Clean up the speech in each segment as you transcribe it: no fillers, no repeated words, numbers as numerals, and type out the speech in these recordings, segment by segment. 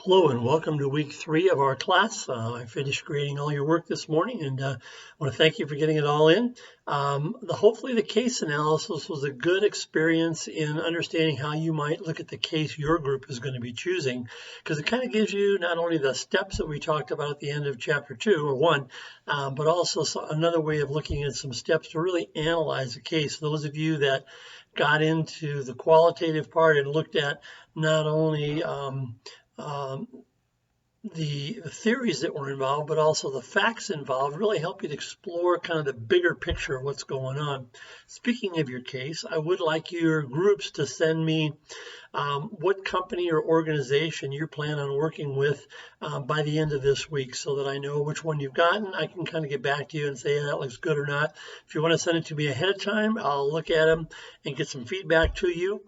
Hello and welcome to week 3 of our class. I finished grading all your work this morning and I want to thank you for getting it all in. Hopefully the case analysis was a good experience in understanding how you might look at the case your group is going to be choosing, because it kind of gives you not only the steps that we talked about at the end of chapter 2 or 1, but also another way of looking at some steps to really analyze the case. Those of you that got into the qualitative part and looked at not only the theories that were involved, but also the facts involved, really help you to explore kind of the bigger picture of what's going on. Speaking of your case, I would like your groups to send me what company or organization you plan on working with by the end of this week, so that I know which one you've gotten. I can kind of get back to you and say, yeah, that looks good or not. If you want to send it to me ahead of time, I'll look at them and get some feedback to you.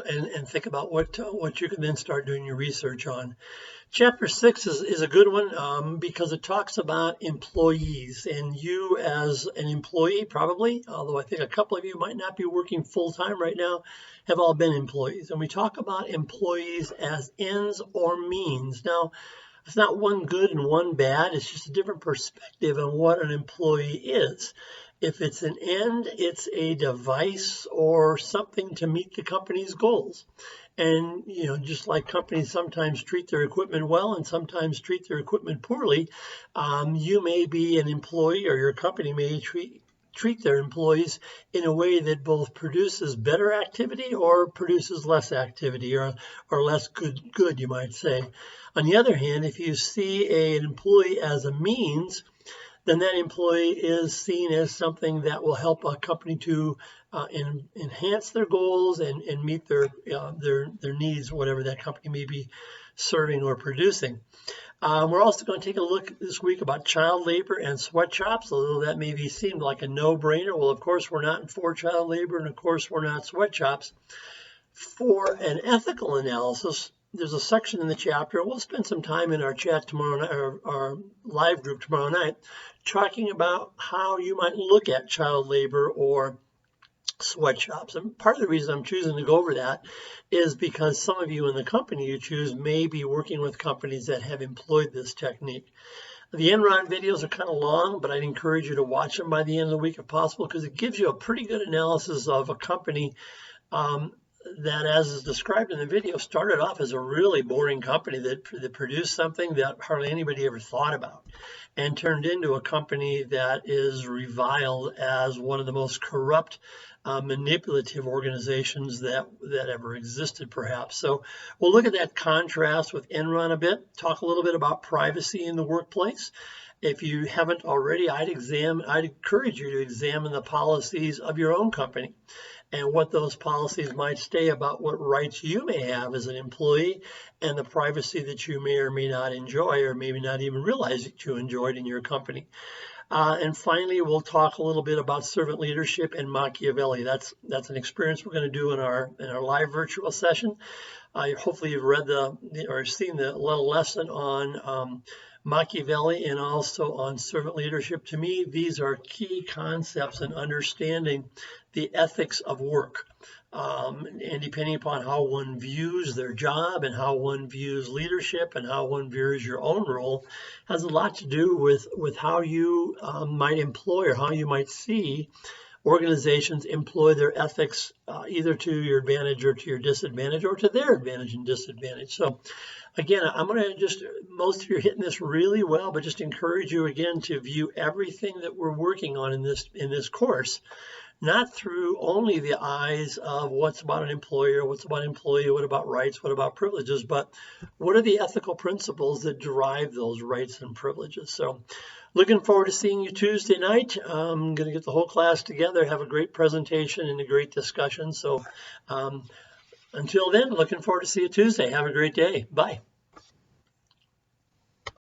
And think about what you can then start doing your research on. Chapter 6 is a good one because it talks about employees, and you as an employee probably, although I think a couple of you might not be working full-time right now, have all been employees. And we talk about employees as ends or means. Now, it's not one good and one bad. It's just a different perspective on what an employee is. If it's an end, it's a device or something to meet the company's goals. And, just like companies sometimes treat their equipment well and sometimes treat their equipment poorly, you may be an employee, or your company may treat their employees in a way that both produces better activity or produces less activity, or less good, you might say. On the other hand, if you see an employee as a means, then that employee is seen as something that will help a company to enhance their goals and meet their needs, whatever that company may be serving or producing. We're also going to take a look this week about child labor and sweatshops, although that maybe seemed like a no-brainer. Well, of course, we're not for child labor, and of course, we're not sweatshops. For an ethical analysis, there's a section in the chapter. We'll spend some time in our chat tomorrow night, or our live group tomorrow night, talking about how you might look at child labor or sweatshops. And part of the reason I'm choosing to go over that is because some of you in the company you choose may be working with companies that have employed this technique. The Enron videos are kind of long, but I'd encourage you to watch them by the end of the week if possible, because it gives you a pretty good analysis of a company that, as is described in the video, started off as a really boring company that produced something that hardly anybody ever thought about, and turned into a company that is reviled as one of the most corrupt, manipulative organizations that ever existed, perhaps. So we'll look at that contrast with Enron a bit, talk a little bit about privacy in the workplace. If you haven't already, I'd encourage you to examine the policies of your own company and what those policies might say about what rights you may have as an employee, and the privacy that you may or may not enjoy, or maybe not even realize that you enjoyed in your company. And finally, we'll talk a little bit about servant leadership and Machiavelli. That's an experience we're going to do in our live virtual session. Hopefully you've read or seen the little lesson on Machiavelli and also on servant leadership. To me, these are key concepts in understanding the ethics of work. And depending upon how one views their job and how one views leadership and how one views your own role, has a lot to do with how you might employ, or how you might see organizations employ their ethics, either to your advantage or to your disadvantage, or to their advantage and disadvantage. So again, I'm going to most of you are hitting this really well, but just encourage you again to view everything that we're working on in this course, not through only the eyes of what's about an employer, what's about employee, what about rights, what about privileges, but what are the ethical principles that drive those rights and privileges. So looking forward to seeing you Tuesday night. I'm going to get the whole class together, have a great presentation and a great discussion. So until then, looking forward to see you Tuesday. Have a great day. Bye.